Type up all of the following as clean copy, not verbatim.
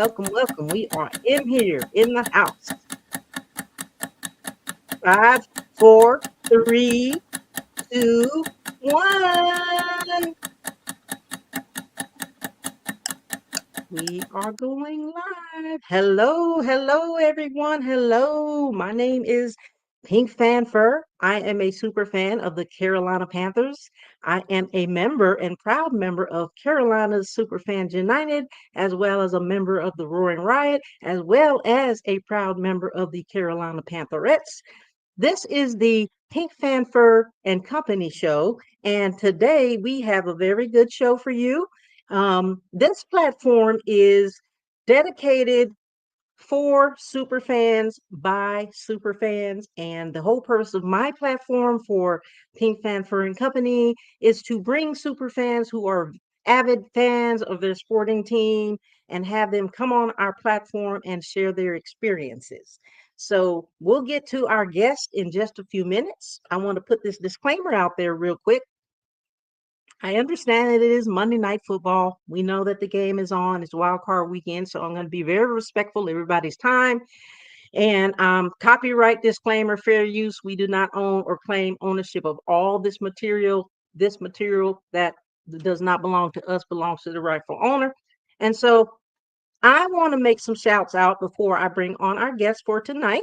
welcome. We are in here in the house. Five, four, three, two, one. We are going live. Hello, everyone. Hello. My name is Pink Fanfur. I am a super fan of the Carolina Panthers. I am a member and proud member of Carolina's Superfans United, as well as a member of the Roaring Riot, as well as a proud member of the Carolina Pantherettes. This is the Pink Fanfur and Company show, and today we have a very good show for you. This platform is dedicated for superfans by superfans, and the whole purpose of my platform for Pink Fanfur and Company is to bring superfans who are avid fans of their sporting team and have them come on our platform and share their experiences. So we'll get to our guest in just a few minutes. I want to put this disclaimer out there real quick. I understand that it is Monday Night Football. We know that the game is on. It's wild card weekend, so I'm going to be very respectful of everybody's time. And copyright disclaimer, fair use. We do not own or claim ownership of all this material. This material that does not belong to us belongs to the rightful owner. And so I want to make some shouts out before I bring on our guest for tonight.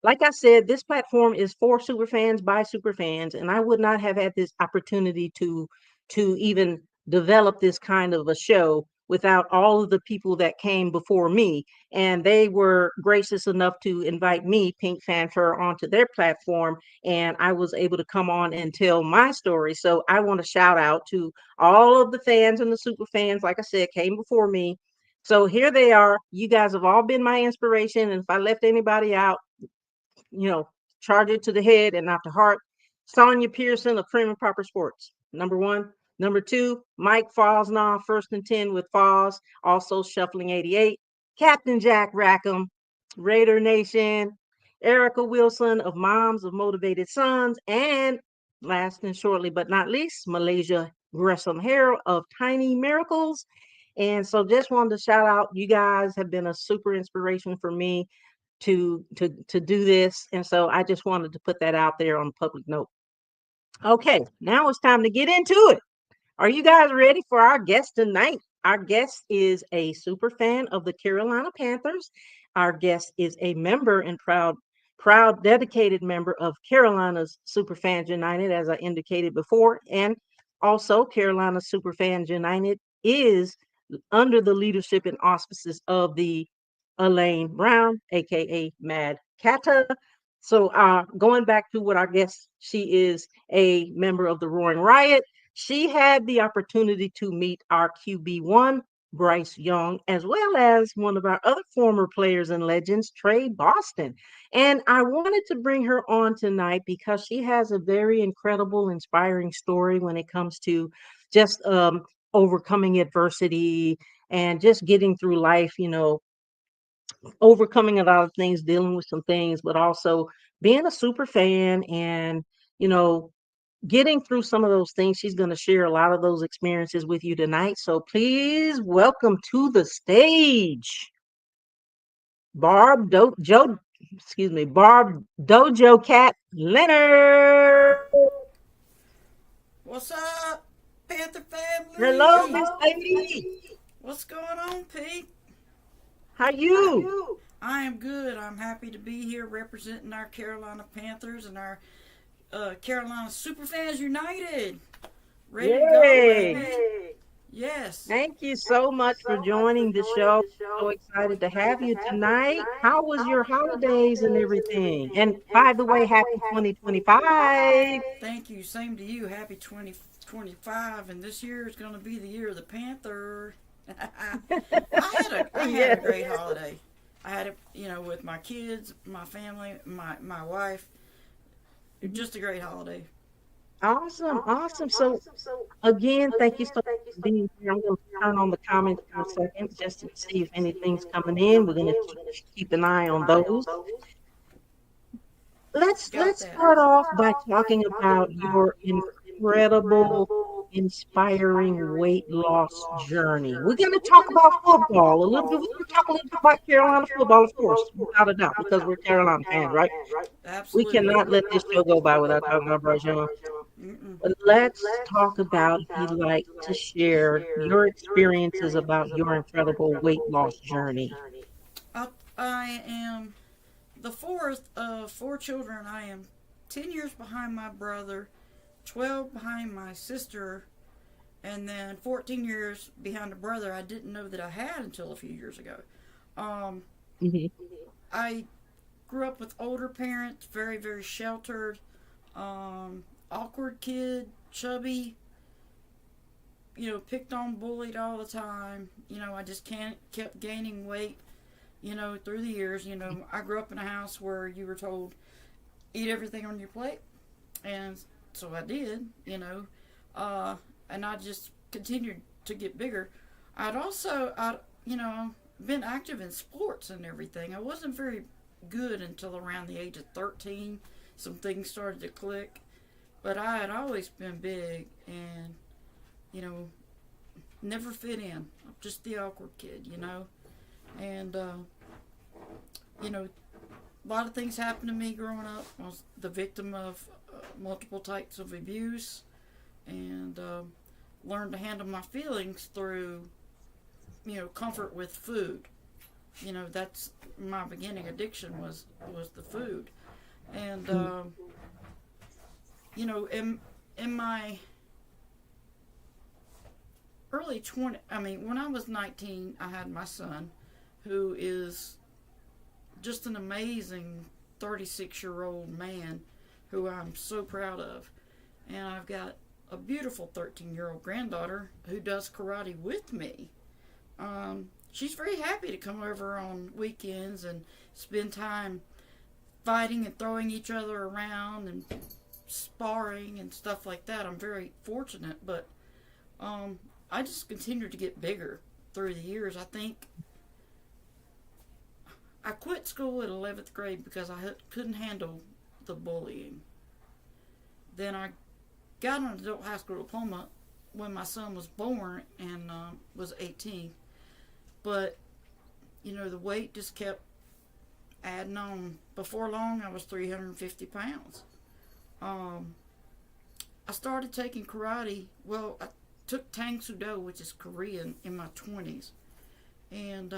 Like I said, this platform is for superfans by superfans, and I would not have had this opportunity to even develop this kind of a show without all of the people that came before me. And they were gracious enough to invite me, Pink Fanfur, onto their platform, and I was able to come on and tell my story. So I want to shout out to all of the fans and the super fans, like I said, came before me. So here they are. You guys have all been my inspiration, and if I left anybody out, charge it to the head and not the heart. Sonia Pearson of Cream and Proper Sports, number one. Number two, Mike Fosnaw, first and 10 with Foz, also shuffling 88. Captain Jack Rackham, Raider Nation. Erica Wilson of Moms of Motivated Sons. And last and shortly but not least, Malaysia Gresham Harrell of Tiny Miracles. And so just wanted to shout out, you guys have been a super inspiration for me to do this, and so I just wanted to put that out there on a public note. Okay, now it's time to get into it. Are you guys ready for our guest tonight? Our guest is a super fan of the Carolina Panthers. Our guest is a member and proud dedicated member of Carolina's Superfans United, as I indicated before, and also Carolina Superfans United is under the leadership and auspices of the Elaine Brown, aka Mad Cata. So going back to what our guest, she is a member of the Roaring Riot. She had the opportunity to meet our QB1, Bryce Young, as well as one of our other former players and legends, Trey Boston. And I wanted to bring her on tonight because she has a very incredible, inspiring story when it comes to just overcoming adversity and just getting through life, overcoming a lot of things, dealing with some things, but also being a super fan and, getting through some of those things. She's going to share a lot of those experiences with you tonight. So please welcome to the stage, Barb Dojo Cat Leonard. What's up, Panther family? Hello, Miss Lady. What's going on, Pete? How you? I am good. I'm happy to be here representing our Carolina Panthers and our Carolina Superfans United. Ready to go, baby. Yes. Thank you so much for joining the show. So excited to have you tonight. How was your holidays and everything? And by the way, happy 2025. Thank you. Same to you. Happy 2025. And this year is going to be the year of the Panther. I had a great holiday. I had it, with my kids, my family, my wife. Just a great holiday. Awesome. So again, thank you so much for being here. I'm going to turn on the comments for a second just to see if anything's coming in. We're going to keep an eye on those. Let's start off by talking about your incredible inspiring weight loss journey. We're going to talk about football a little bit. We're going to talk a little bit about Carolina football, of course, without a doubt, because we're Carolina fans, right? We Absolutely. cannot let this show go by without talking about Bryce Young. Mm-mm. But let's talk about, if you'd like to share your experiences about your incredible weight loss journey. I am the fourth of four children. I am 10 years behind my brother, 12 behind my sister, and then 14 years behind a brother I didn't know that I had until a few years ago. Um, Hmm. I grew up with older parents, very, very sheltered, awkward kid, chubby, picked on, bullied all the time. I just can't kept gaining weight, through the years. I grew up in a house where you were told, eat everything on your plate. And so I did, and I just continued to get bigger. I been active in sports and everything. I wasn't very good until around the age of 13. Some things started to click. But I had always been big and, you know, never fit in. I'm just the awkward kid. And, you know, a lot of things happened to me growing up. I was the victim of multiple types of abuse and learned to handle my feelings through, comfort with food. That's my beginning addiction was the food. And, in my early 20s, I mean, when I was 19, I had my son, who is just an amazing 36-year-old man who I'm so proud of. And I've got a beautiful 13-year-old granddaughter who does karate with me. She's very happy to come over on weekends and spend time fighting and throwing each other around and sparring and stuff like that. I'm very fortunate, but I just continued to get bigger through the years. I think I quit school at 11th grade because I couldn't handle the bullying. Then I got an adult high school diploma when my son was born and was 18. But, the weight just kept adding on. Before long, I was 350 pounds. I started taking karate. Well, I took Tang Sudo, which is Korean, in my 20s. And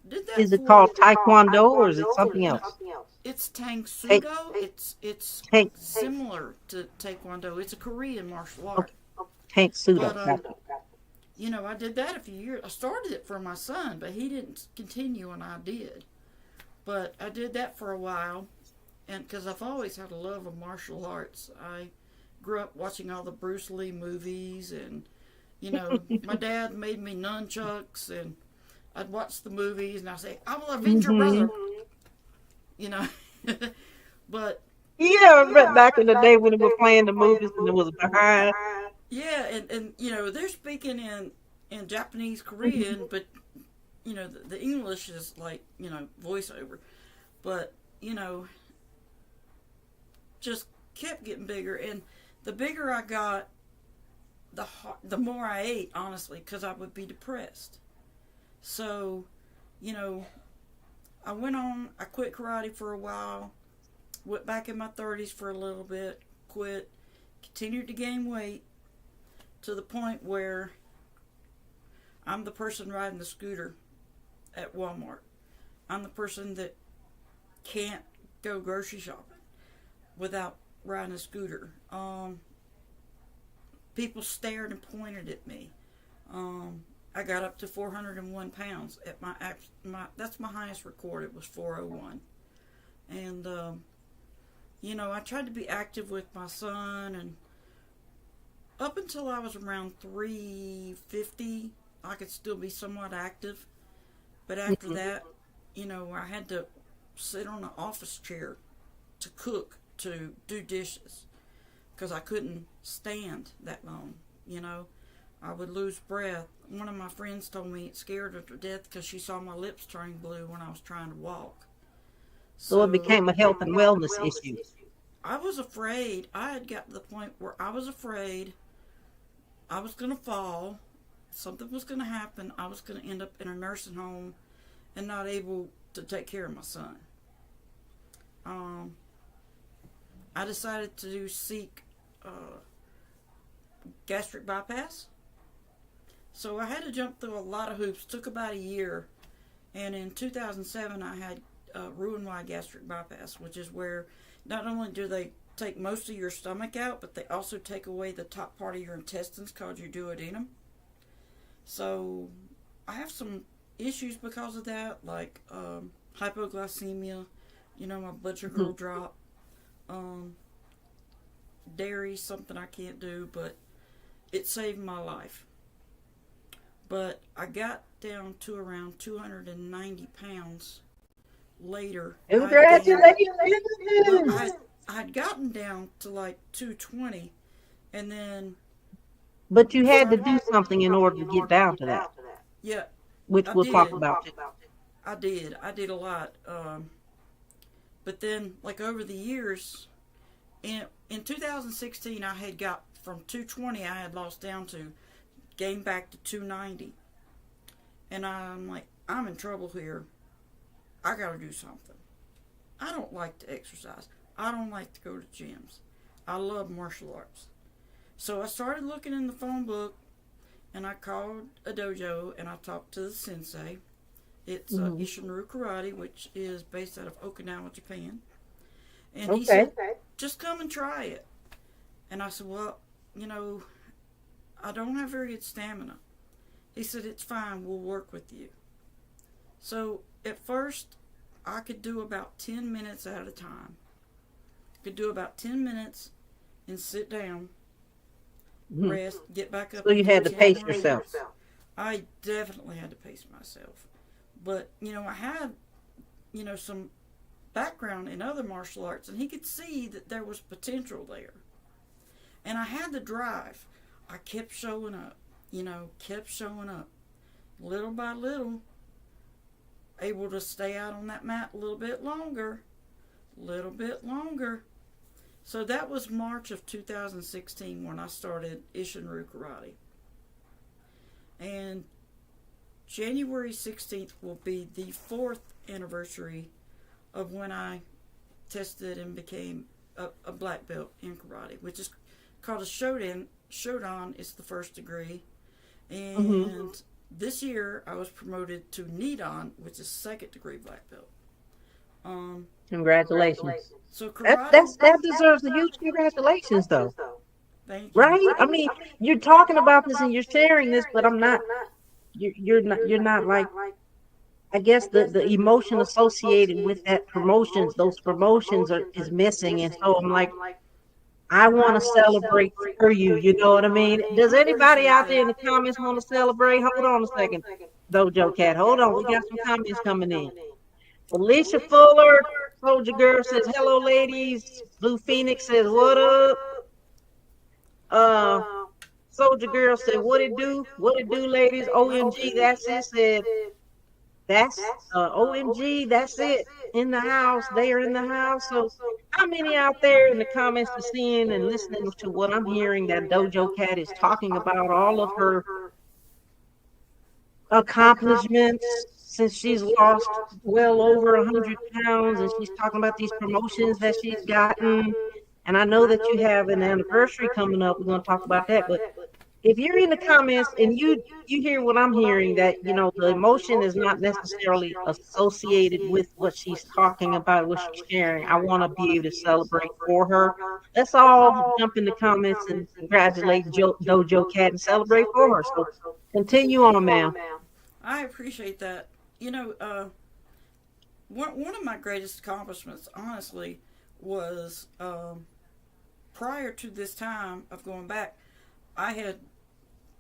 did that Is it for. called Taekwondo or is it something No, else? it's Tang Take, Sudo. It's take, similar to Taekwondo. It's a Korean martial art. okay, take pseudo. But I did that a few years. I started it for my son, but he didn't continue, and I did. But I did that for a while, and because I've always had a love of martial arts, I grew up watching all the Bruce Lee movies, and my dad made me nunchucks, and I'd watch the movies, and I'd say, "I will avenge your Hmm. brother," you know. But Yeah, but back in the day when they were playing the movies and it was behind. yeah, and they're speaking in Japanese, Korean, but the English is like voiceover, but just kept getting bigger, and the bigger I got, the more I ate, honestly, because I would be depressed. So, you know, I quit karate for a while, went back in my 30s for a little bit, quit, continued to gain weight to the point where I'm the person riding the scooter at Walmart. I'm the person that can't go grocery shopping without riding a scooter. People stared and pointed at me. I got up to 401 pounds at my that's my highest record. It was 401, and I tried to be active with my son, and up until I was around 350, I could still be somewhat active. But after Mhm. that, I had to sit on an office chair to cook, to do dishes, because I couldn't stand that long. I would lose breath. One of my friends told me it scared her to death because she saw my lips turning blue when I was trying to walk. So it So became a health and wellness issue. I was afraid. I had got to the point where I was afraid I was going to fall. Something was going to happen. I was going to end up in a nursing home and not able to take care of my son. Um, I decided to seek gastric bypass. So I had to jump through a lot of hoops. Took about a year. And in 2007, I had Roux-en-Y gastric bypass, which is where not only do they take most of your stomach out, but they also take away the top part of your intestines called your duodenum. So I have some issues because of that, like hypoglycemia. My blood sugar will drop. Um, Dairy, something I can't do, but it saved my life. But I got down to around 290 pounds later. Well, Congratulations. I'd gotten down to like 220, and then But you had to started. do something in order to get down to that, Yeah, which I we'll talk did. about too. I did a lot. But then, like over the years, in 2016, I had got from 220. I had lost down to gained back to 290, and I'm like, I'm in trouble here. I got to do something. I don't like to exercise. I don't like to go to gyms. I love martial arts. So I started looking in the phone book, and I called a dojo and I talked to the sensei. It's Hmm. Ishinru Karate, which is based out of Okinawa, Japan. And he Okay. said, just come and try it. And I said, well, you know, I don't have very good stamina. He said, it's fine, we'll work with you. So at first, I could do about 10 minutes at a time. Could do about 10 minutes and sit down, Hmm. rest, get back up So and you do had to 10 pace more. yourself. I definitely had to pace myself. But, I had, some background in other martial arts, and he could see that there was potential there. And I had the drive. I kept showing up, kept showing up. Little by little, able to stay out on that mat a little bit longer. So that was March of 2016 when I started Ishinru Karate. And January 16th will be the 4th anniversary of when I tested and became a black belt in karate, which is called a Shodan. Shodan is the first degree. Hmm. And this year I was promoted to Nidan, which is second degree black belt. Um, Congratulations. so That karate, that's that deserves a huge congratulations, though. thank you. Right? I mean, you're talking about this and you're sharing this, but I'm not. You're not like. I guess the emotion associated with that promotions, those promotions are is missing, and so I'm like, I want to celebrate for you. You know what I mean? Does I anybody appreciate out there in that. the comments want to celebrate? Hold on a second, Dojo Cat. Hold on, we got some comments coming in. Alicia Fuller, Soldier Girl says hello, ladies. Blue Phoenix says what up. Uh, Soldier Girl said what it do? What it do, ladies? OMG, that's it. Said that's OMG, that's it. In the house, they are in the house. So how many out there in the comments are seeing and listening to what I'm hearing that Dojo Cat is talking about all of her accomplishments since she's lost well over 100 pounds, and she's talking about these promotions that she's gotten. And I know that you have an anniversary coming up. We're going to talk about that. But if you're in the comments and you hear what I'm hearing, that the emotion is not necessarily associated with what she's talking about, what she's sharing. I want to be able to celebrate for her. Let's all jump in the comments and congratulate Dojo Cat and celebrate for her. So continue on, ma'am. I appreciate that. You know, one of my greatest accomplishments, honestly, was prior to this time of going back, I had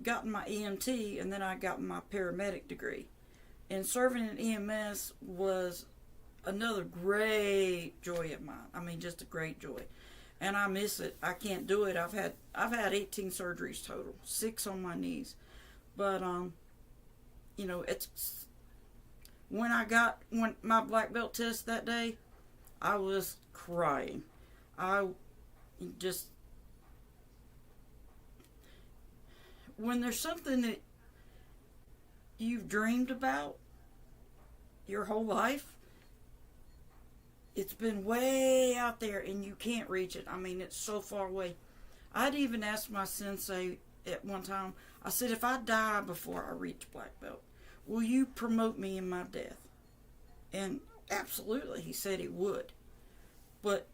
gotten my EMT and then I got my paramedic degree. And serving in EMS was another great joy of mine. I mean, just a great joy. And I miss it. I can't do it. I've had 18 surgeries total, 6 on my knees. But it's when my black belt test that day, I was crying. I just when there's something that you've dreamed about your whole life, it's been way out there and you can't reach it. I mean, it's so far away. I'd even asked my sensei at one time, I said, if I die before I reach black belt, will you promote me in my death? And absolutely, he said he would. But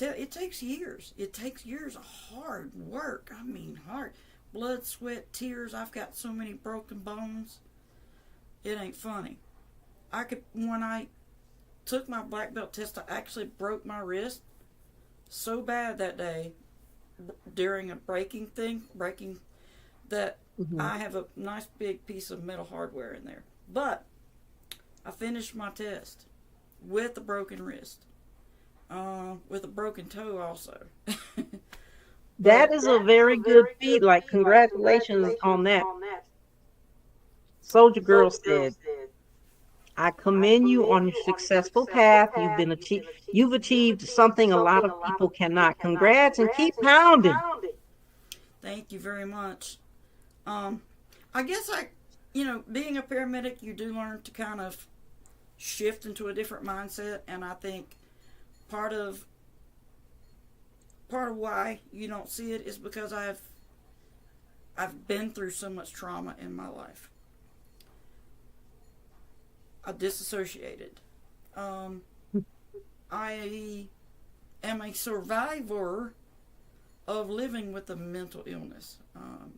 it takes years. It takes years of hard work. I mean, hard. Blood, sweat, tears. I've got so many broken bones. It ain't funny. When I took my black belt test, I actually broke my wrist so bad that day during a breaking that Hmm. I have a nice big piece of metal hardware in there. But I finished my test with a broken wrist, with a broken toe also. That But is a very good feat. Like, congratulations on that. Soldier Girl said, I commend you on your successful path. You've achieved something a lot of people cannot. Congrats and keep pounding. thank you very much. Um, I guess being a paramedic, you do learn to kind of shift into a different mindset, and I think part of part of why you don't see it is because I've been through so much trauma in my life. I disassociated. Um, I am a survivor of living with a mental illness.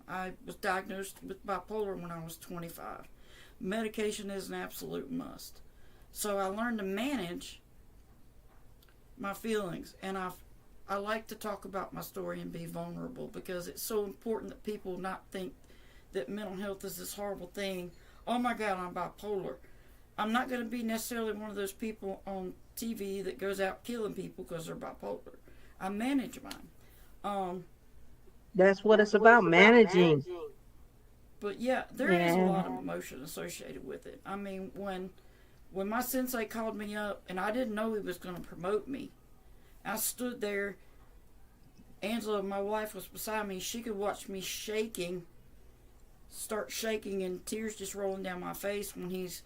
I was diagnosed with bipolar when I was 25. Medication is an absolute must. So I learned to manage my feelings, and I like to talk about my story and be vulnerable because it's so important that people not think that mental health is this horrible thing. Oh my God, I'm bipolar. I'm not going to be necessarily one of those people on TV that goes out killing people because they're bipolar. I manage mine. Um, That's what it's about, managing. but yeah, there is a And lot of emotion associated with it. I mean, when my sensei called me up and I didn't know he was going to promote me, I stood there. Angela, my wife, was beside me. She could watch me start shaking, and tears just rolling down my face when he's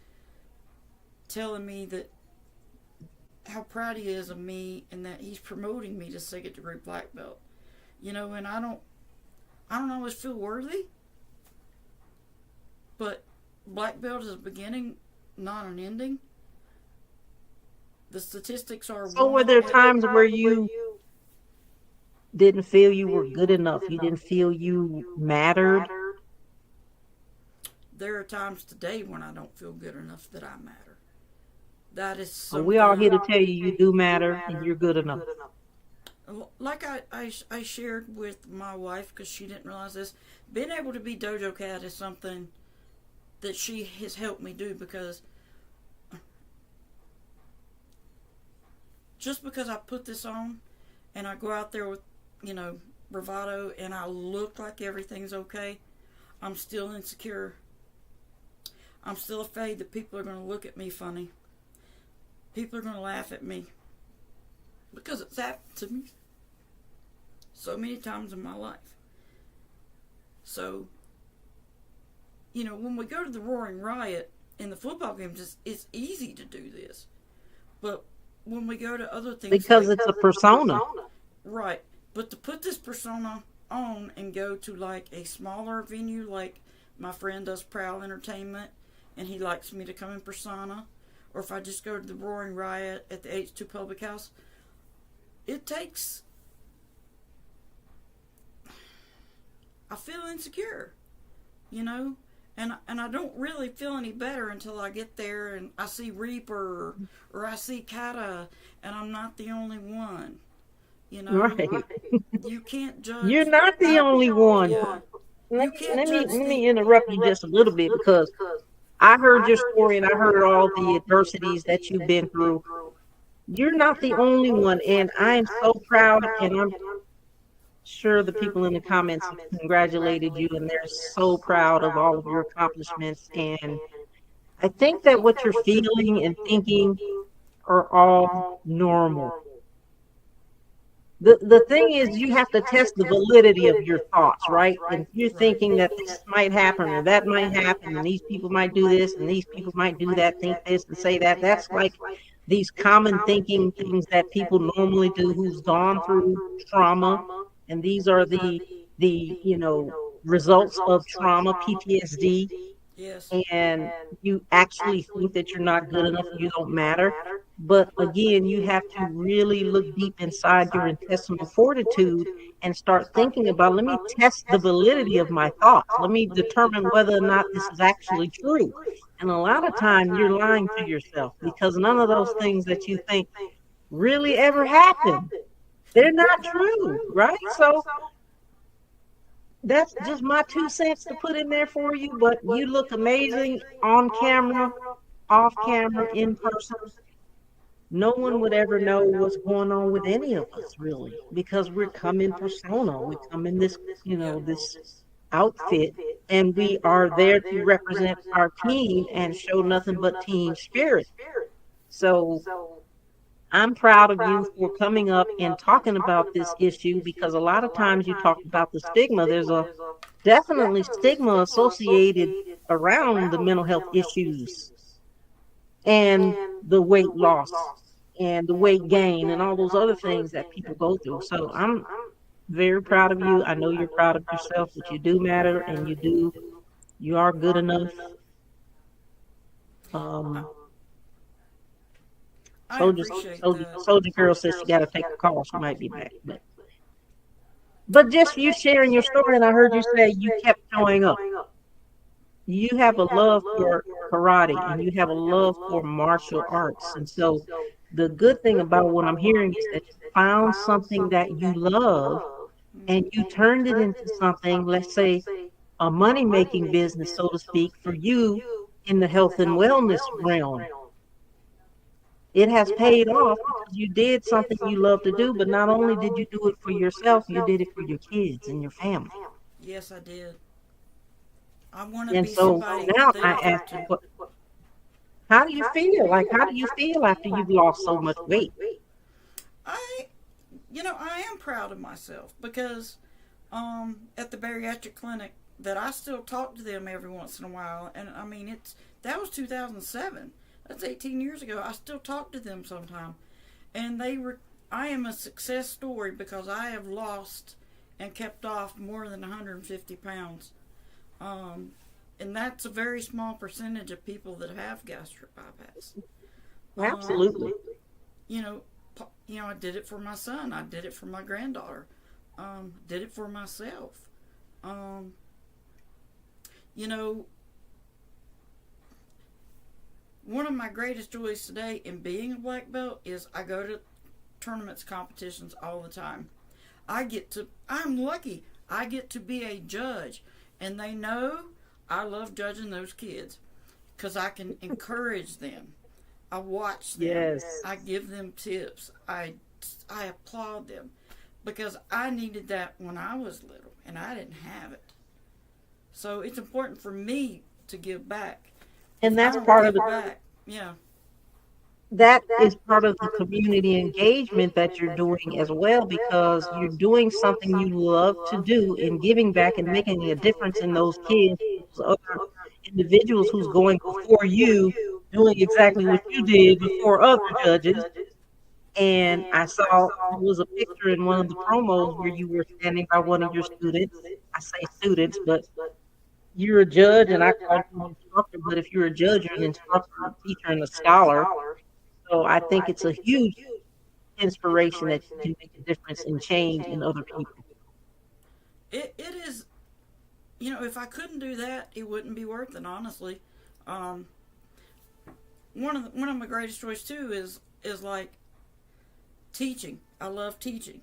telling me that how proud he is of me and that he's promoting me to second degree black belt. And I don't always feel worthy, but black belt is a beginning, not an ending. The statistics are so, were one. there times where you didn't feel you were good enough? You didn't feel you mattered? There are times today when I don't feel good enough that I matter. That is We all something. here to tell you you do matter and you're good enough. Like I shared with my wife because she didn't realize this. Being able to be Dojo Cat is something that she has helped me do because just because I put this on and I go out there with, you know, bravado and I look like everything's okay, I'm still insecure. I'm still afraid that people are going to look at me funny. People are going to laugh at me because it's happened to me so many times in my life. So, when we go to the Roaring Riot in the football games, it's easy to do this. But when we go to other things Because like, it's a persona. right, but to put this persona on and go to like a smaller venue, like my friend does Prowl Entertainment, and he likes me to come in persona, or if I just go to the Roaring Riot at the H2 Public House, it takes. I feel insecure, you know, and I don't really feel any better until I get there and I see Reaper or I see Kata, and I'm not the only one. You know, Right. you can't You're judge. not the only one. Yeah, you can't Let judge me the. interrupt you just a little bit, because I heard your story and I heard all the adversities that you've been through. You're not the only one, and I am so proud, and I'm sure the people in the comments have congratulated you, and they're so proud of all of your accomplishments. And I think that what you're feeling and thinking are all normal. the thing is, you have to test the validity of your thoughts, right? And if you're Right. thinking that this might happen or that might happen and these people might do this and these people might do that, think this and say that, that's like these common thinking things that people normally do who's gone through trauma. And these are the results of trauma, PTSD. Yes. And you actually think that you're not good enough, you don't matter. But again, you have to really look deep inside your intestinal fortitude and start thinking about, let me test the validity of my thoughts. Let me determine whether or not this is actually true. And a lot of time you're lying to yourself because none of those things that you think really ever happen. They're not true, right? So that's just my 2 cents to put in there for you. But you look amazing on camera, off camera, in person. No one would ever know what's going on with any of us, really, because we're come in persona. We come in this, Yeah. this outfit, and we are there to represent our team and show nothing but team spirit. So I'm proud of you for coming up and talking about this issue because a lot of times you talk about the stigma. There's a definitely stigma associated around the mental health issues and the weight loss and the weight gain and all those other things that people go through. So I'm very proud of you. I know you're proud of yourself, but you do matter and you are good enough. I, Um, I appreciate that. soldier girl says she got to take a call. She might be back, but just you sharing your story, and I heard you say you kept showing up. You have a love for karate and you have a love for martial arts. And so the good thing about what I'm hearing is that you found something that you love and you turned it into something, let's say, a money making business, so to speak, for you in the health and wellness realm. It has paid off because you did something you love to do, but not only did you do it for yourself, you did it for your kids and your family. Yes, I did. I want to And be so somebody now I there for ask them you, too. how do you feel? Like, how do you feel after you've lost so much weight? I, I am proud of myself because at the bariatric clinic that I still talk to them every once in a while, and I mean that was 2007. That's 18 years ago. I still talk to them sometime, and I am a success story because I have lost and kept off more than 150 pounds. Um, and that's a very small percentage of people that have gastric bypass. Um, Absolutely. you know, I did it for my son. I did it for my granddaughter. Did it for myself. Um, you know, one of my greatest joys today in being a black belt is I go to tournaments, competitions all the time. I'm lucky. I get to be a judge, and they know I love judging those kids because I can encourage them. I watch them. Yes. I give them tips. I applaud them because I needed that when I was little and I didn't have it. So it's important for me to give back. If And I that's don't part of give the back, yeah, that is part of the community engagement that you're doing as well, because you're doing something you love to do and giving back and making a difference in those kids, those other individuals who's going before you, doing exactly what you did before other judges. And I saw there was a picture in one of the promos where you were standing by one of your students. I say students, but you're a judge, and I called you an instructor. But if you're a judge, you're an instructor, a teacher, and a scholar. So I think it's a huge inspiration that you can make a difference and change in other people. it is. If I couldn't do that, it wouldn't be worth it. Honestly, um, one of my greatest joys too is like teaching. I love teaching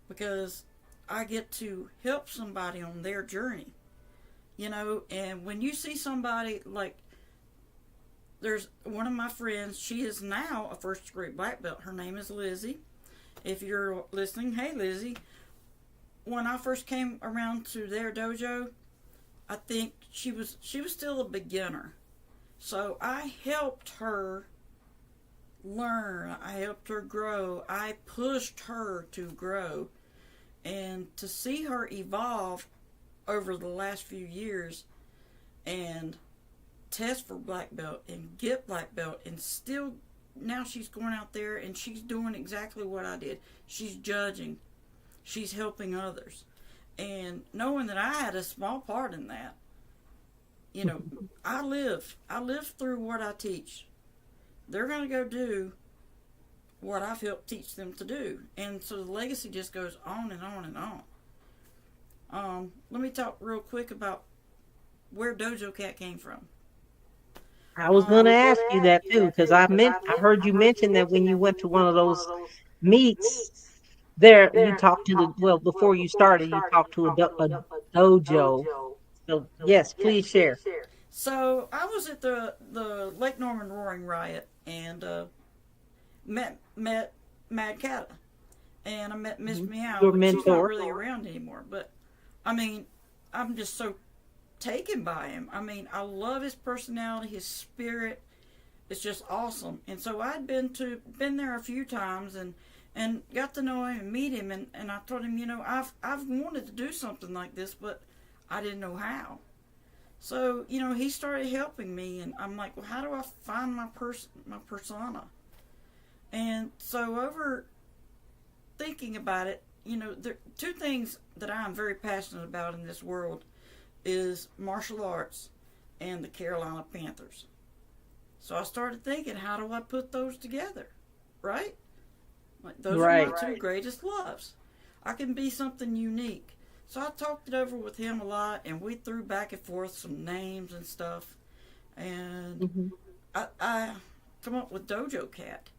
because I get to help somebody on their journey. And when you see somebody like there's one of my friends, she is now a first degree black belt. Her name is Lizzie. If you're listening, hey Lizzie. When I first came around to their dojo, I think she was still a beginner. So I helped her learn. I helped her grow. I pushed her to grow. And to see her evolve over the last few years and test for black belt and get black belt and still now she's going out there and she's doing exactly what I did. She's judging. She's helping others. And knowing that I had a small part in that, you know, I live through what I teach. They're going to go do what I've helped teach them to do. And so the legacy just goes on and on and on. Let me talk real quick about where Dojo Cat came from. I was going to ask you that too, because I heard you mention that when you went to one of those meets there, you talked to before you started, you talked to a dojo. So yes, please share. So I was at the Lake Norman Roaring Riot and met Mad Cata, and I met Miss Meow. Your But she's not mentor. really around anymore. But I mean, I'm just so taken by him. I mean, I love his personality, his spirit. It's just awesome. And so I'd been there a few times and got to know him and meet him and I told him, I've wanted to do something like this, but I didn't know how. So, he started helping me and I'm like, well, how do I find my persona? And so over thinking about it, there two things that I'm very passionate about in this world is martial arts and the Carolina Panthers. So I started thinking, how do I put those together? Right? Like those are my two greatest loves. I can be something unique. So I talked it over with him a lot and we threw back and forth some names and stuff. And I come up with Dojo Cat.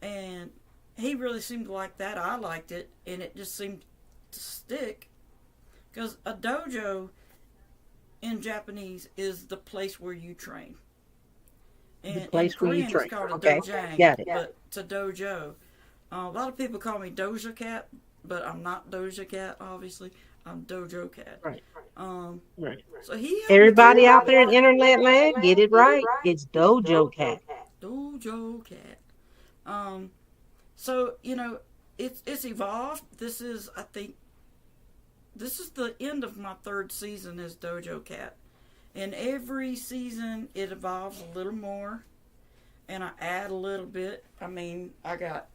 And he really seemed to like that. I liked it and it just seemed to stick. Because a dojo in Japanese is the place where you train. And The place in where you Korean train. it's called a Okay, dojang, got it. but it's a dojo. A lot of people call me Doja Cat, but I'm not Doja Cat, obviously. I'm Dojo Cat. Right. Right. So he helped Everybody me out there in internet land, get it right. It's Dojo Cat. Dojo Cat. So it's evolved. I think, this is the end of my third season as Dojo Cat. And every season it evolves a little more. And I add a little bit. I mean, I got,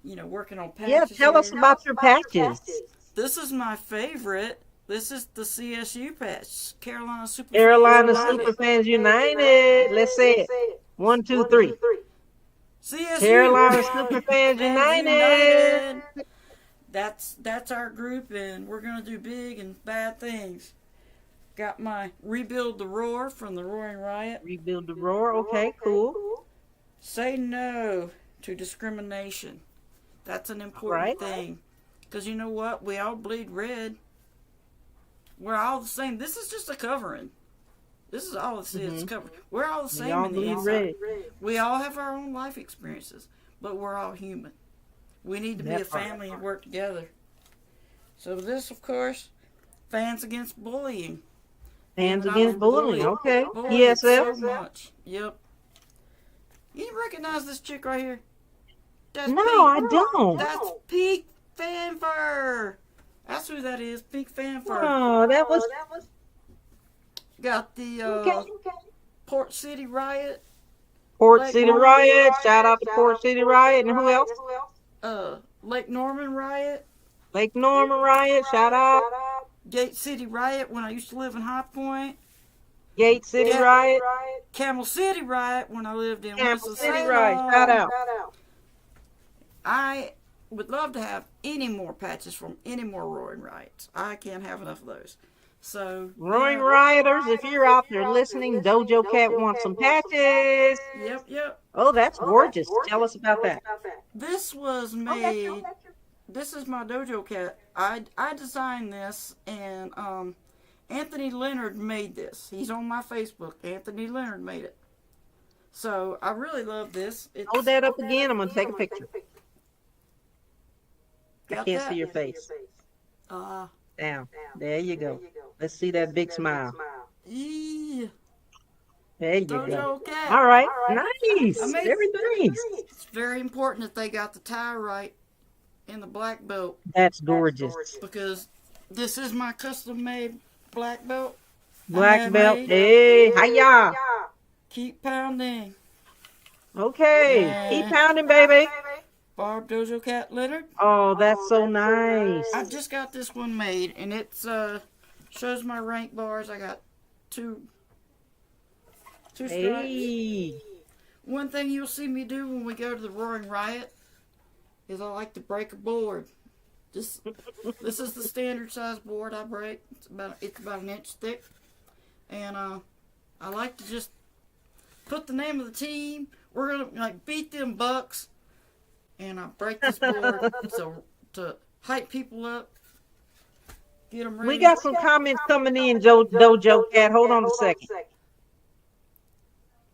working on patches. Yeah, tell us about your patches. This is my favorite. This is the CSU patch. Carolina Superfans Carolina United. Superfans United. Let's say it. 1, 2, 3. CSU. Carolina Superfans United. That's our group, and we're gonna do big and bad things. Got my Rebuild the Roar from the Roaring Riot. Rebuild the Roar. Okay, cool. Say no to discrimination. That's an important thing. Because you know what? We all bleed red. We're all the same. This is just a covering. This is all this is. Covering. We're all the same in the inside. We all have our own life experiences, but we're all human. We need to be a family and work together. So this, of course, Fans Against Bullying. Fans Against Bullying. Okay. Bullied so much. Yep. You recognize this chick right here? That's No, Pink. I don't. That's Pink Fanfare. That's who that is, Pink Fanfare. Oh, that was Got the Port City Riot. Port City Riot. Shout out to Port City Riot. And who else? Lake Norman Riot. Lake Norman Riot. Shout out. Gate City Riot when I used to live in High Point. Gate City Riot. Camel City Riot when I lived in Camel City Winston-Salem. Riot. Shout out. I would love to have any more patches from any more Roaring Riots. I can't have enough of those. So Roaring Rioters, if you're out there listening, Dojo Cat wants some patches. Yep. Oh, that's gorgeous. Tell us about that. This was made. This is my Dojo Cat. I designed this, and Anthony Leonard made this. He's on my Facebook. Anthony Leonard made it. So I really love this. Hold that up again. I'm going to take a picture. I can't that? see your face. Down. There you go. Let's see that big smile. Yeah. There you go. Dojo cat. All right. I Nice. made. Very nice. It's very important that they got the tie right in the black belt That's gorgeous. because this is my custom made black belt. I Black had belt. made. Hey, hiya. Keep pounding. Okay. Keep And pounding, baby. Barb Dojo Cat Leonard. Oh, that's so I nice. just got this one made, and it's shows my rank bars. I got two stripes. Hey. One thing you'll see me do when we go to the Roaring Riot is I like to break a board. This is the standard size board I break. It's about an inch thick, and I like to just put the name of the team. We're gonna like beat them Bucks, and I break this board so to hype people up, get them We ready. got some comments coming in, Dojo Cat. Hold on a second.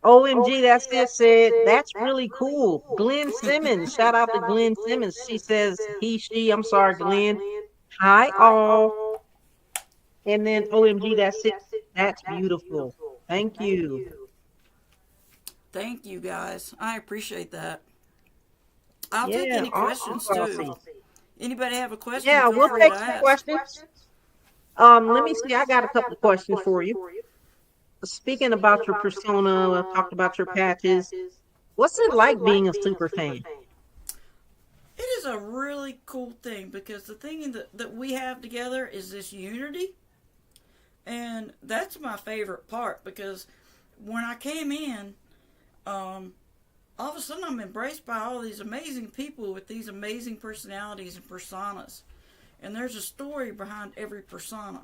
OMG, that's it said. That's really cool. Glenn Simmons. Shout out to Glenn Simmons. She says she, I'm sorry, Glenn. Hi all. And then OMG, that's it. That's beautiful. Thank you. Thank you guys. I appreciate that. I'll take Yeah, any questions awesome. too. Anybody have a question? Yeah, Feel we'll free to take some ask. questions. Let me see. I got a couple of questions for you. Speaking about your persona, I talked about your patches. What's it like being a super fan? It is a really cool thing because the thing that we have together is this unity, and that's my favorite part because when I came in, all of a sudden I'm embraced by all these amazing people with these amazing personalities and personas, and there's a story behind every persona.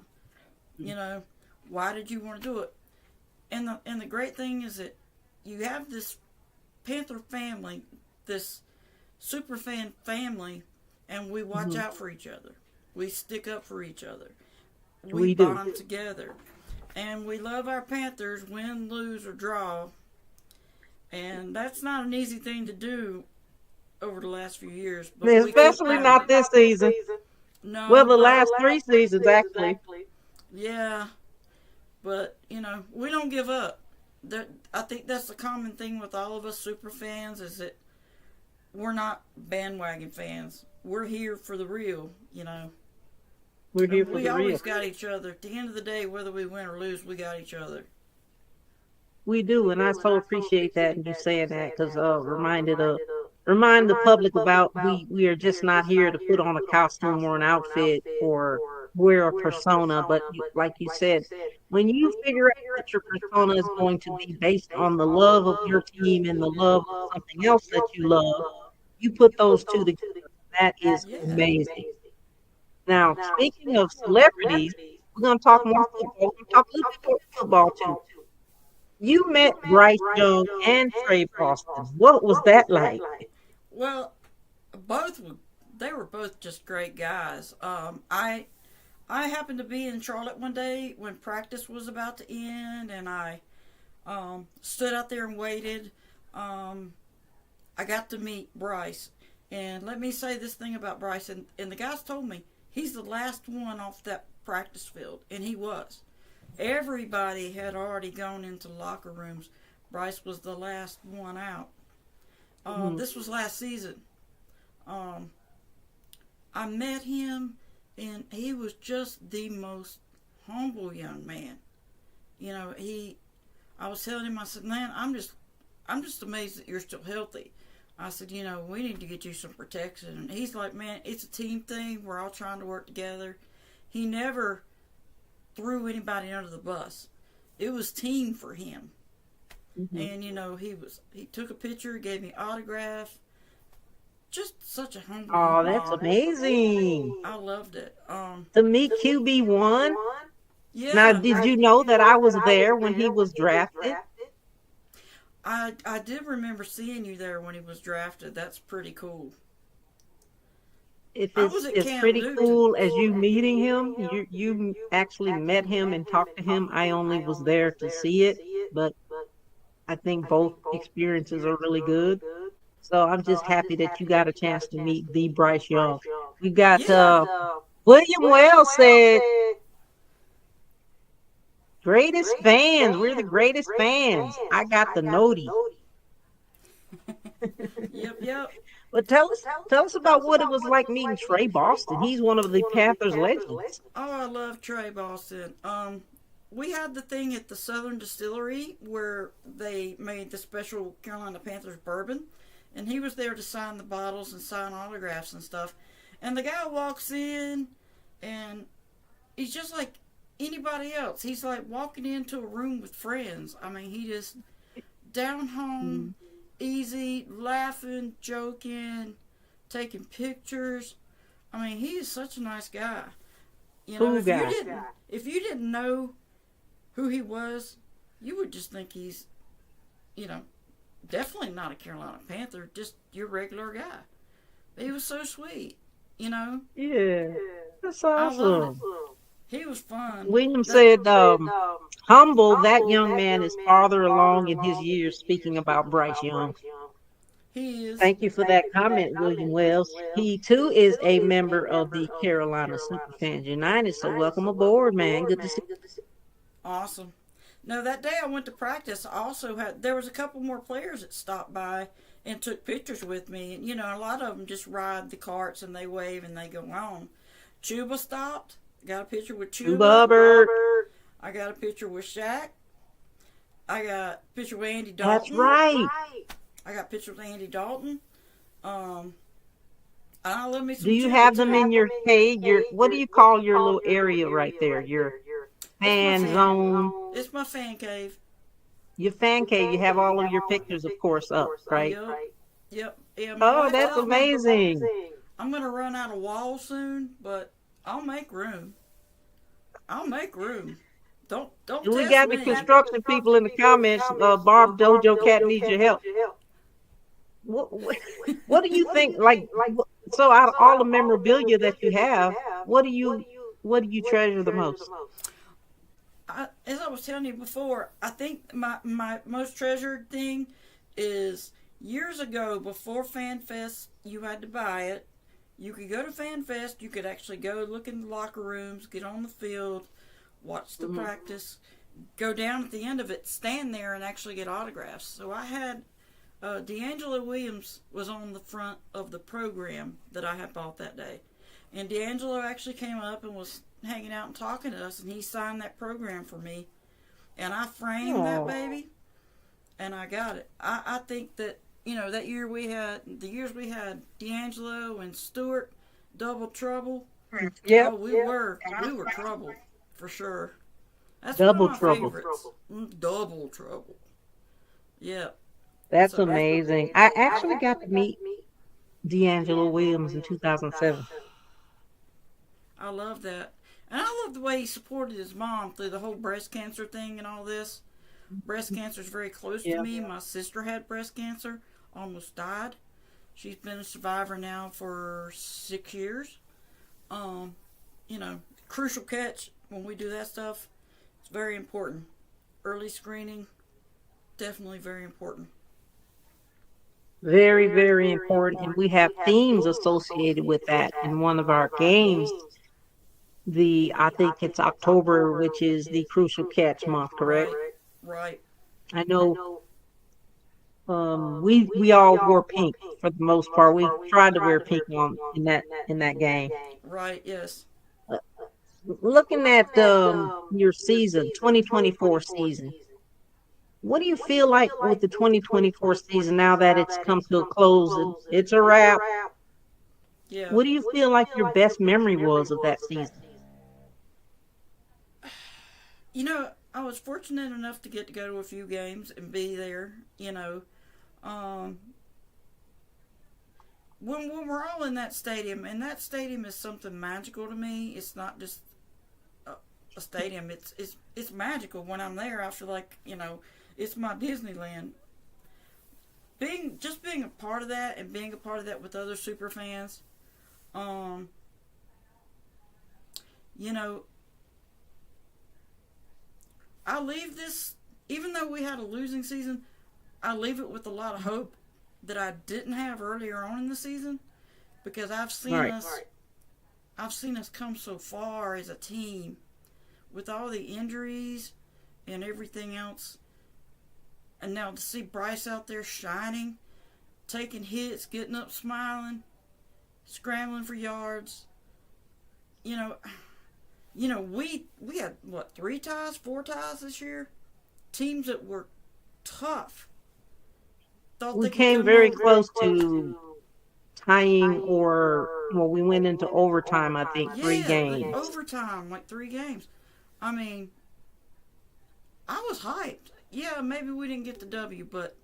You know, why did you want to do it? And the great thing is that you have this Panther family, this super fan family, and we watch out for each other. We stick up for each other. We do. bond together. And we love our Panthers, win, lose, or draw. And that's not an easy thing to do over the last few years. But Especially not this season. No. Well, the last 3 seasons, actually. Yeah. But, you know, we don't give up. I think that's the common thing with all of us super fans is that we're not bandwagon fans. We're here for the real, you know. We're here for We the real. always got each other. At the end of the day, whether we win or lose, we got each other. We do, and I so appreciate that and you saying that because remind the public about we are just not here to put on a costume or an outfit or wear a persona, but like you said, when you figure out that your persona is going to be based on the love of your team and the love of something else that you love, you put those two together. That is Yeah. amazing. Now, speaking of celebrities, we're going to talk more football. We're going to talk a little bit more football too. You met Bryce Young and Trey Boston. What was that like? Well, both they were both just great guys. I happened to be in Charlotte one day when practice was about to end, and I stood out there and waited. I got to meet Bryce, and let me say this thing about Bryce, and the guys told me he's the last one off that practice field, and he was. Everybody had already gone into locker rooms. Bryce was the last one out. This was last season. I met him, and he was just the most humble young man. You know, I was telling him, I said, man, I'm just amazed that you're still healthy. I said, you know, we need to get you some protection. And he's like, man, it's a team thing. We're all trying to work together. He never threw anybody under the bus. It was team for him. And you know, he took a picture, gave me autograph. Just such a humble. Oh, that's amazing. I loved it. To meet QB1. Yeah. Now, did you know that I was there when he was drafted? I did remember seeing you there when he was drafted. That's pretty cool. If it's pretty cool as you meeting him, you actually met him and talked to him. I only was there to see it, but I think both experiences are really good. So I'm just happy that you got a chance to meet the Bryce Young. We got William Wells said Greatest fans. We're the greatest fans. I got the noti. Yep, yep. But tell us about what it was like meeting Trey Boston. He's one of the Panthers legends. Oh, I love Trey Boston. We had the thing at the Southern Distillery where they made the special Carolina Panthers bourbon, and he was there to sign the bottles and sign autographs and stuff. And the guy walks in, and he's just like anybody else. He's like walking into a room with friends. I mean, he just down home, Mm. easy, laughing, joking, taking pictures. I mean, he is such a nice guy. You know, Cool guy. if you didn't know who he was, you would just think he's, you know, definitely not a Carolina Panther, just your regular guy. But he was so sweet, you know. Yeah, that's I loved it. awesome. He was fun. William That said, humble, that young man is farther along in his years, speaking about Bryce Young. he is. Thank you for that comment, William Wells. He too is a member of the Carolina Superfans United. So welcome aboard, man. Good to see Awesome. No, that day I went to practice. I also had there was a couple more players that stopped by and took pictures with me. And you know, a lot of them just ride the carts and they wave and they go on. Chuba stopped. Got a picture with you, Chuba. Hubbard. I got a picture with Shaq. I got a picture with Andy That's Dalton. right. I got a picture with Andy Dalton. Um, I love me some Do you Chuba have them in too. your cage? Your what do you call your little area right there? Your It's my fan fan. zone, It's my fan cave. your fan cave. You have all of your pictures, of course, up, right? Yep. Yep. Yeah, my Oh, wife that's tells me amazing. I'm gonna run out of walls soon, but I'll make room. I'll make room. Don't We test got the me. construction people in the comments. Barb Dojo Cat needs your help. What, what do you think? Like, so out of all the memorabilia that you have, what do you what do you treasure the most? As I was telling you before, I think my most treasured thing is years ago before FanFest, you had to buy it. You could go to FanFest, you could actually go look in the locker rooms, get on the field, watch the Mhm. practice, go down at the end of it, stand there and actually get autographs. So I had D'Angelo Williams was on the front of the program that I had bought that day. And D'Angelo actually came up and was hanging out and talking to us, and he signed that program for me. And I framed that Oh, baby, and I got it. I think that, you know, that year the years we had D'Angelo and Stewart, double trouble. yep, Oh, we were trouble, for sure. That's one of double my trouble. favorites. Double trouble. Yeah. That's So amazing. I actually got to meet D'Angelo Williams in 2007. I love that. And I love the way he supported his mom through the whole breast cancer thing and all this. Breast cancer is very close to Yeah. me. My sister had breast cancer, almost died. She's been a survivor now for 6 years. Um, you know, crucial catch when we do that stuff. It's very important. Early screening, definitely very important. Very, very important. And we have themes associated with that in one of our games. I think it's October, which is the Crucial Catch month, correct? Right, right. I know we all wore pink for the most part. We tried to wear pink on in that game. Right, yes. Uh, Looking at your season, 2024 season, what do you feel like with the 2024 season now that it's come to a close and it's a wrap? Yeah. What do you feel like your best memory was of that season? You know, I was fortunate enough to get to go to a few games and be there, you know. Um, when we're all in that stadium, and that stadium is something magical to me. It's not just a stadium. It's magical. When I'm there, I feel like, you know, it's my Disneyland. Being a part of that and being a part of that with other super fans, um, you know, I leave this, even though we had a losing season, I leave it with a lot of hope that I didn't have earlier on in the season, because Right. I've seen us come so far as a team with all the injuries and everything else. And now to see Bryce out there shining, taking hits, getting up, smiling, scrambling for yards. You know, we had what, 3 ties, 4 ties this year. Teams that were tough thought We they could came come very home. close to tying, or well, we went into overtime, I think, three Yeah, like games. overtime, like 3 games. I mean, I was hyped. Yeah, maybe we didn't get the W, but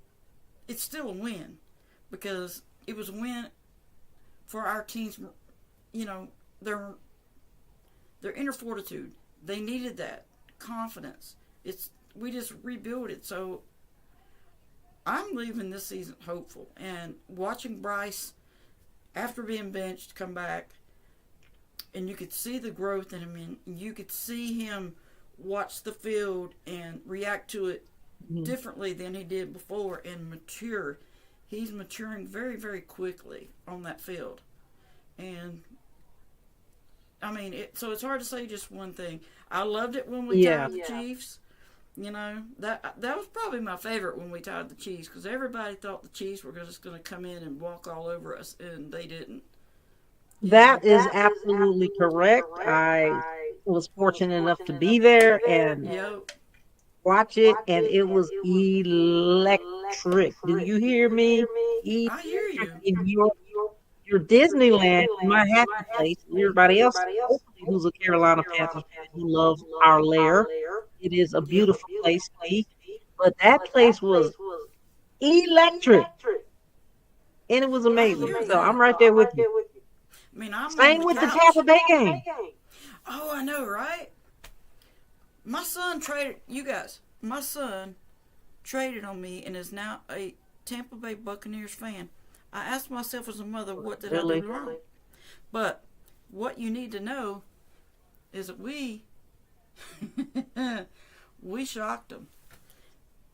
it's still a win because it was a win for our teams. You know, their inner fortitude. They needed that confidence. It's we just rebuilt it. So I'm leaving this season hopeful and watching Bryce after being benched come back, and you could see the growth in him, and you could see him watch the field and react to it Mhm. differently than he did before and mature. He's maturing very, very quickly on that field. And I mean, so it's hard to say just one thing. I loved it when we Yeah, tied the Chiefs. You know, that was probably my favorite when we tied the Chiefs because everybody thought the Chiefs were just going to come in and walk all over us, and they didn't. You know, that is absolutely correct. I was fortunate enough to be there and yep, watch it, and it was electric. Do you hear me? I hear Electric you. in your Disneyland, you might have to place, and everybody else, hopefully, who's a Carolina Panthers fan who loves our lair. It is a Yep, beautiful place to be, but that place was electric, and it was I amazing. hear So I'm that. right there with you. I mean, I'm on Same the with the couch. Tampa Bay game. Oh, I know, right? My son traded, you guys, my son traded on me and is now a Tampa Bay Buccaneers fan. I asked myself as a mother, what did I do Really, wrong? But what you need to know is that we we shocked them.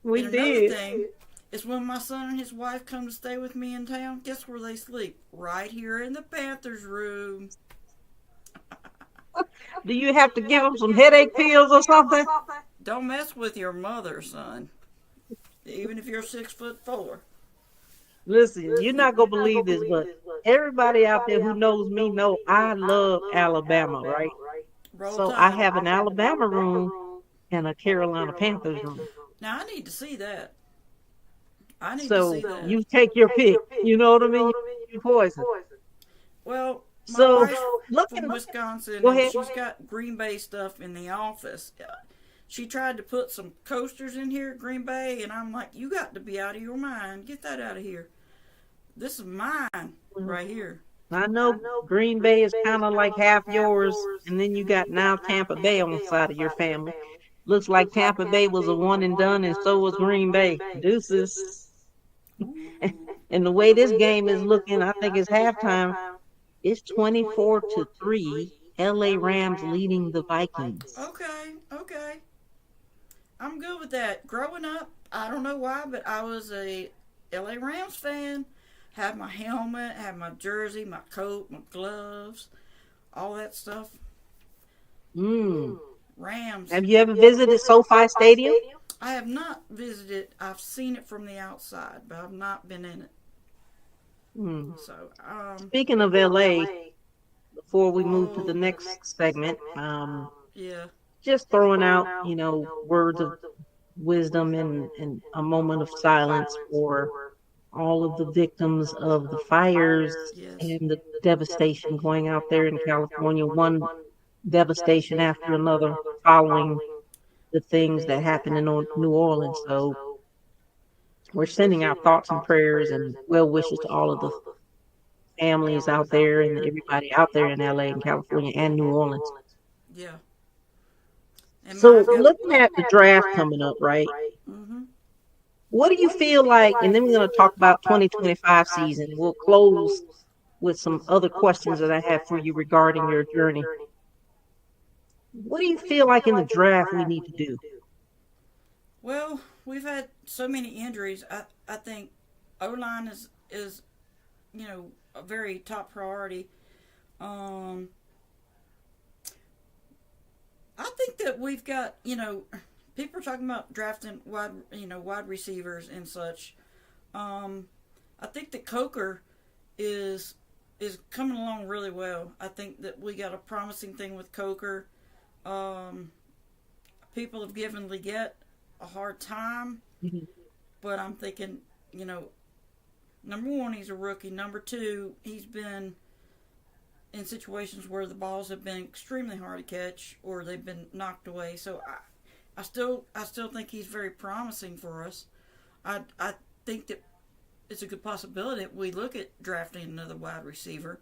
we And another did. thing is when my son and his wife come to stay with me in town, guess where they sleep? Right here in the Panthers room. Do you have to give them some headache pills or something? Don't mess with your mother, son. Even if you're 6'4". Listen, you're not gonna believe this, but everybody out there who knows me know I love Alabama, right? Roll So I Tide. have an Alabama room and a Carolina Panthers room. Now I need to see that. I need to see So that. you take your pick. You know what I mean? You poison. Well, my So wife's looking, from Wisconsin go and ahead. she's got Green Bay stuff in the office. She tried to put some coasters in here at Green Bay, and I'm like, you got to be out of your mind. Get that out of here. This is mine right here. I know Green Bay is kind of like half yours, and then you got now Tampa Bay on the side of your family. Looks like Tampa Bay was a one and done, and so was Green Bay. Deuces. Ooh. And the way this game is looking, I think it's halftime. It's 24-3. LA Rams leading the Vikings. Okay, okay. I'm good with that. Growing up, I don't know why, but I was a LA Rams fan. Had my helmet, had my jersey, my coat, my gloves, all that stuff. Mm. Rams. Have you ever visited SoFi Stadium? I have not visited. I've seen it from the outside, but I've not been in it. Mm. So, Speaking of LA, before we move to the oh, next segment, yeah, just throwing out, words of wisdom and a moment of silence for all of the victims of the fires yes, and the devastation going out there in California, one devastation after another following the things that happened in New Orleans. So we're sending our thoughts and prayers and well wishes to all of the families out there and everybody out there in LA and California and New Orleans. yeah. And So mine go. looking at the draft coming up, right? Mm-hmm. What do you feel like? And then we're going to talk about 2025 season. We'll close with some other questions that I have for you regarding your journey. What do you feel like in the draft we need to do? Well, we've had so many injuries. I think O line is a very top priority. Um, I think that we've got people are talking about drafting wide receivers and such. Um, I think that Coker is is coming along really well. I think that we got a promising thing with Coker. Um, People have given Leggett a hard time, Mhm. but I'm thinking, you know, number one, he's a rookie. Number two, he's been in situations where the balls have been extremely hard to catch or they've been knocked away. So I still think he's very promising for us. I think that it's a good possibility that we look at drafting another wide receiver.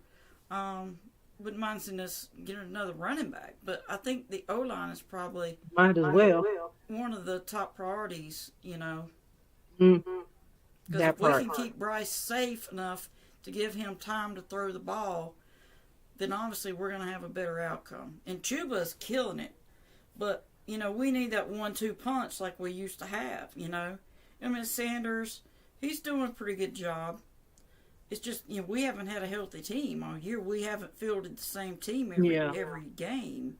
Um, wouldn't mind seeing us get another running back, but I think the O line is probably Might as well. one of the top priorities. Mm, Because that if we part. can keep Bryce safe enough to give him time to throw the ball, then obviously we're going to have a better outcome. And Chuba's killing it, but we need that 1-2 punch like we used to have. I mean Sanders, he's doing a pretty good job. It's just we haven't had a healthy team all year. We haven't fielded the same team every Yeah. every game.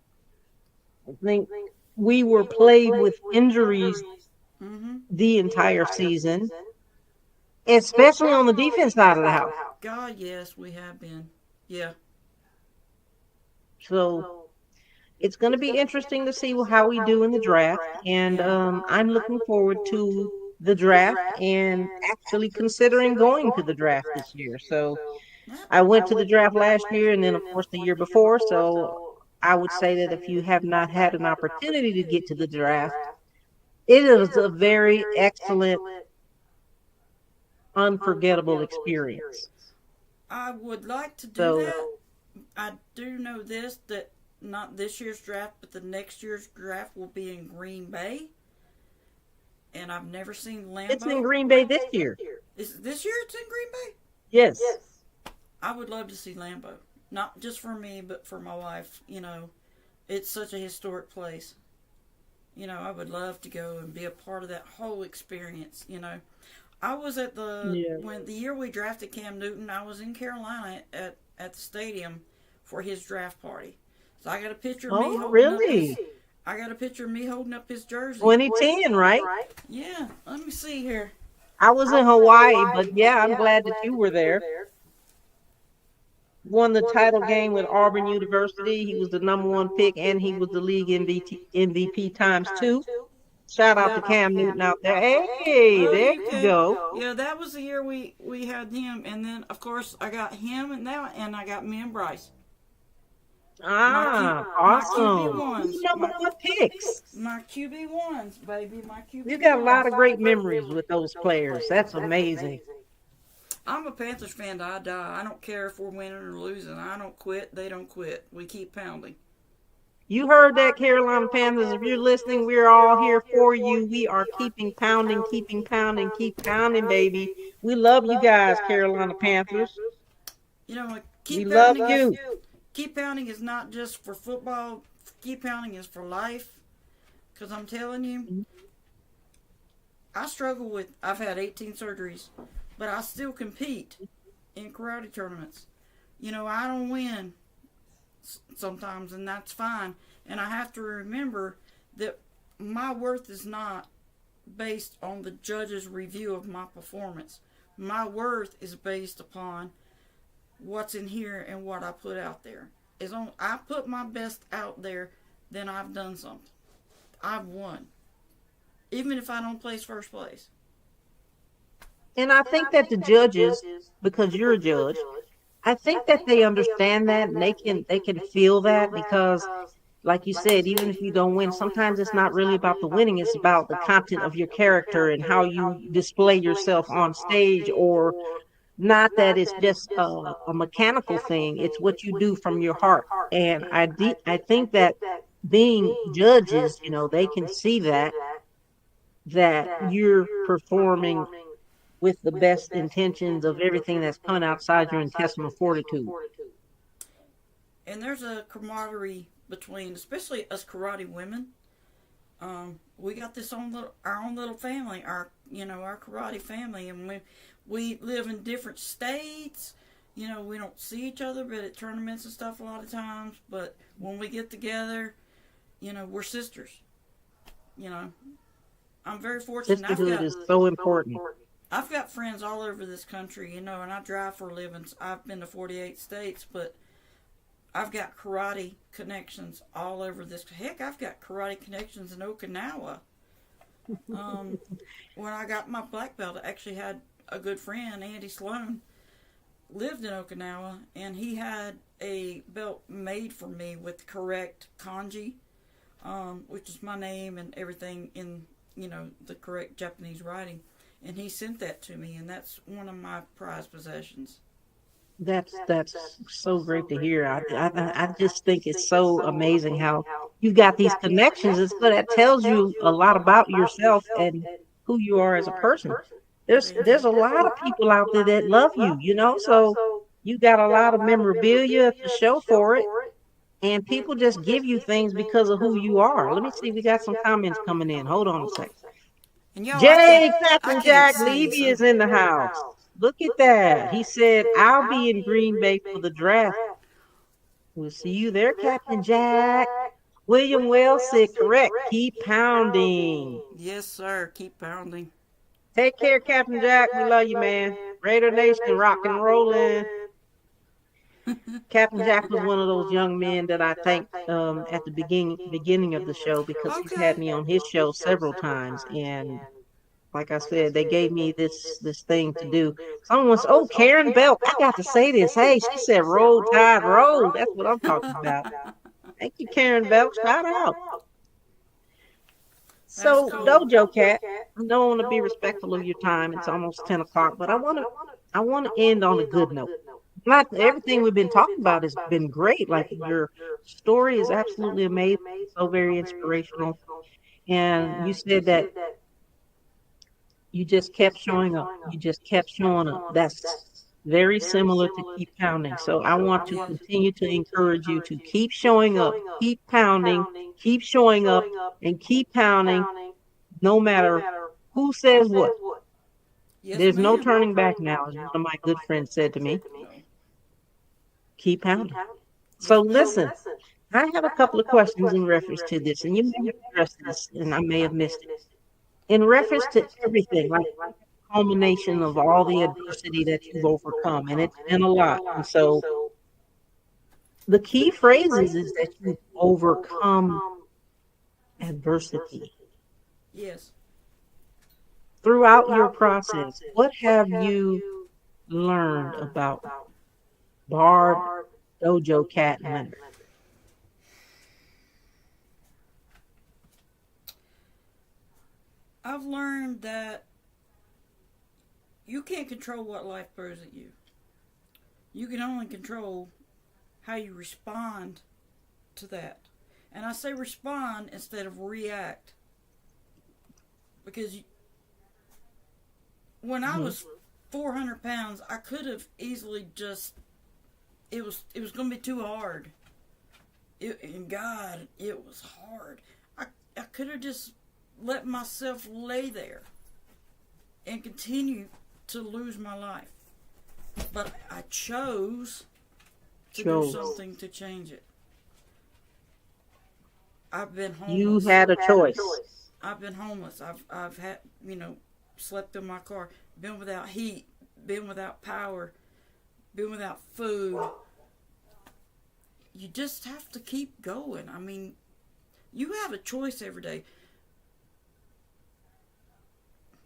I think we were plagued with injuries Mm-hmm. the entire season, especially on the defense side of the house. God, yes, we have been. Yeah. So it's going to be interesting to see how we do in the draft. And Yeah. I'm looking forward to the draft and actually considering going to the draft this year. So That, I went to the draft last year and then, of course, the year before. So I would say that if you have not had an opportunity to get to the draft, it is a very excellent, unforgettable experience. I would like to do So that. I do know this that not this year's draft, but the next year's draft will be in Green Bay, and I've never seen it's in Lambeau. Green Bay this year. Is this year it's in Green Bay? Yes. I would love to see Lambeau, not just for me, but for my wife. It's such a historic place. I would love to go and be a part of that whole experience. I was at Yeah. when the year we drafted Cam Newton, I was in Carolina at the stadium for his draft party. So I got a picture of me Oh, holding up his really? I got a picture of me holding up his jersey. 2010, right? Yeah, let me see here. I was in Hawaii, but yeah, I'm glad that you were there. Won the title game with Auburn University. He was the number one pick, and he was the league MVP times two. Shout out to Yeah. Cam Newton out there. Hey, there Oh, you okay. go. Yeah, that was the year we had him, and then of course I got him, and I got me and Bryce. Ah, My QB awesome. Two ones, number one picks. my QB1s, baby, my You QB got a lot ones. of great memories with those players. That's amazing. I'm a Panthers fan till I die. I don't care if we're winning or losing. I don't quit. They don't quit. We keep pounding. You heard that, Carolina Panthers. If you're listening, we're all here for you. We are keeping pounding, keep pounding, baby. We love you guys, Carolina Panthers. We Keep love pounding is you. keep pounding is not just for football. Keep pounding is for life. Cause I'm telling you, I struggle with. I've had 18 surgeries, but I still compete in karate tournaments. I don't win sometimes, and that's fine. And I have to remember that my worth is not based on the judge's review of my performance. My worth is based upon what's in here and what I put out there. As long I put my best out there, then I've done something. I've won, even if I don't place first place. And I think that the judges, because you're a judge, I think that they understand that and they can feel that because like you said, even if you don't win, sometimes it's not really about the winning, it's about the content of your character and how you display yourself on stage, or not that it's just a mechanical thing, it's what you do from your heart. And I think that being judges, they can see that you're performing with the best intentions of everything that's coming outside your intestinal fortitude. And there's a camaraderie between, especially us karate women. We got our own little family, our karate family, and we live in different states. We don't see each other, but at tournaments and stuff a lot of times. But when we get together, we're sisters. You know, I'm very fortunate. Sisterhood is so important. I've got friends all over this country, you know, and I drive for a living. I've been to 48 states, but I've got karate connections all over this. Heck, I've got karate connections in Okinawa. Um, when I got my black belt, I actually had a good friend, Andy Sloan, lived in Okinawa, and he had a belt made for me with correct kanji, which is my name and everything in, you know, the correct Japanese writing. And he sent that to me, and that's one of my prized possessions. That's so great to hear. I just think it's so amazing how you've got these connections, and so that tells you a lot about yourself and who you are as a person. Thank There's you. a lot of people out there that love you, you know, so you got a lot of memorabilia to show for it, and people just give you things because of who you are. Let me see, we got some comments coming in. Hold on a second. And y'all, Jay, I Captain can't Jack see, Levy so is in the house. Look at that. He said, I'll be in Green Bay for the draft. We'll see you there, Captain Jack. William Wells said, correct. Keep pounding. yes, sir. Keep pounding. Take care, Captain Jack. We love you, man. Raider Nation, rock and rolling. Captain Jack was one of those young men that I thanked at the beginning of the show because he's had Okay. me on his show several times, and like I said, they gave me this thing to do. Someone said, "Oh, Karen Belk, I got to say this." Hey, she said, "Roll Tide, roll." That's what I'm talking about. Thank you, Karen Belk. Shout out. That's So, cool. Dojo Cat, I don't want to be respectful of your time. It's almost 10 o'clock, but I want to end on a good note. Not everything we've been talking about has been great. Like your story is absolutely amazing, so very inspirational. And you said that you just kept showing up. You just kept showing up. That's very similar to keep pounding. So I want to Yes. continue to encourage you to keep showing up, keep pounding, keep showing up, and keep pounding no matter who says what. Yes, There's no ma'am. turning back now, as one of my good friends said to me. No. Keep pounding. So Yes, ma'am. listen, I have a couple of questions in reference to this, and you may have addressed this, and I may have missed it. In reference to everything, like culmination of all the adversity that you've overcome, and it's been a lot. And so the key phrases is that you've overcome adversity. Yes. Throughout your process, what have you learned about Barb, Dojo, Cat, and Leonard? I've learned that you can't control what life throws at you. You can only control how you respond to that. And I say respond instead of react because when I Mhm. was 400 pounds, I could have easily just it was going to be too hard. And God, it was hard. I could have just let myself lay there and continue to lose my life. But I chose to do Chose. something to change it. I've been You homeless. had a choice. I've been homeless. I've had, you know, slept in my car, been without heat, been without power, been without food. You just have to keep going. I mean, you have a choice every day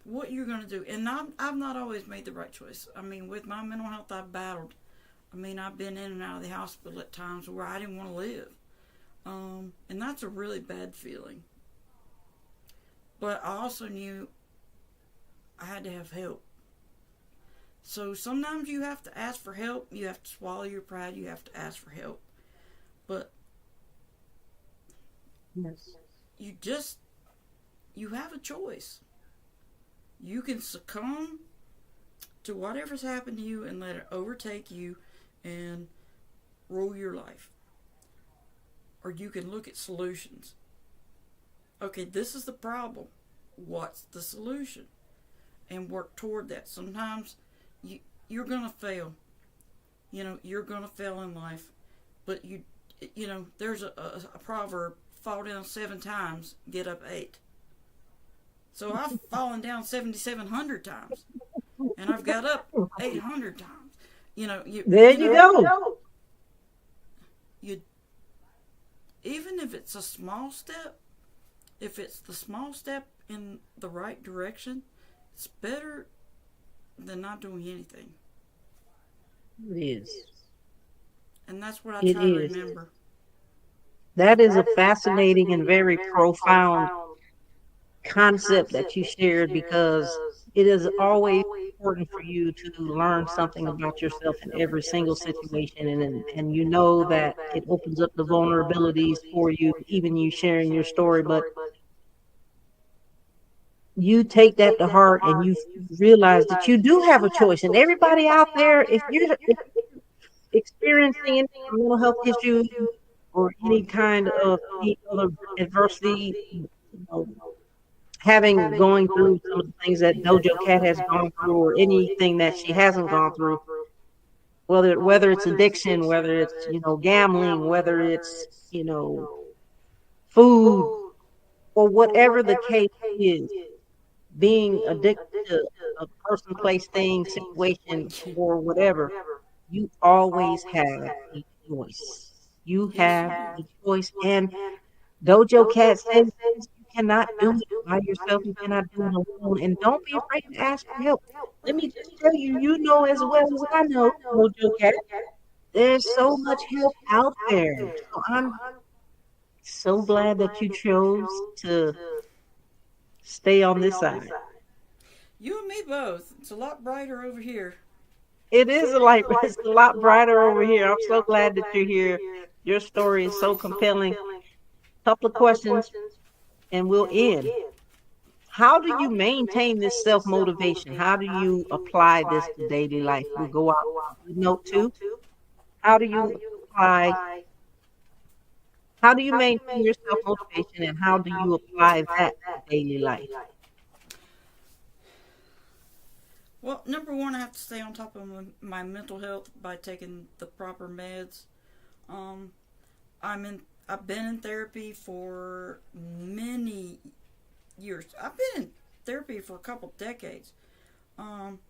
what you're going to do. And I've not always made the right choice. I mean, with my mental health, I've battled. I mean, I've been in and out of the hospital at times where I didn't want to live. And that's a really bad feeling. But I also knew I had to have help. So sometimes you have to ask for help. You have to swallow your pride. You have to ask for help. But Yes. you just, you have a choice. You can succumb to whatever's happened to you and let it overtake you and rule your life. Or you can look at solutions. Okay, this is the problem. What's the solution? And work toward that. Sometimes you're going to fail. You know, you're going to fail in life. But you know, there's a proverb, fall down 7 times, get up 8. So I've fallen down 7,700 times, and I've got up 800 times. You know, There you go. you even if it's a small step, if it's the small step in the right direction, it's better than not doing anything. It is. And that's what I It try to is. remember. That is a fascinating and very profound concept that you shared because it is always important for you to learn something about yourself in every single situation, and you know that it opens up the vulnerabilities for you, even you sharing your story, but you take that to heart and you realize that you do have a choice. And everybody out there, if you're experiencing any mental health issues or any kind of any other adversity, having going through some of the things that Dojo Cat has gone through, or anything that she hasn't gone through, whether it's addiction, whether it's gambling, whether it's food, or whatever the case is, being addicted to a person, place, thing, situation, or whatever, you always have a choice. You Yes, have you do. a choice, and Dojo Cat says you cannot do it by yourself. You cannot do it alone. And don't be afraid to ask for help. Let me just tell you, you know as well as I know, Dojo Cat, there's so much help out there. So I'm so glad that you chose to stay on this side. You and me both. It's a lot brighter over here. It is a light, it's a lot brighter over here. I'm so glad that you're here. Your story is so compelling. Couple of questions and we'll end. How do you maintain this self motivation? How do you apply this to daily life? We'll go out with note two. How do you apply, how do you maintain your self motivation, and how do you apply that to daily life? Well, number one, I have to stay on top of my mental health by taking the proper meds. Um, I've been in therapy for many years. I've been in therapy for a couple decades.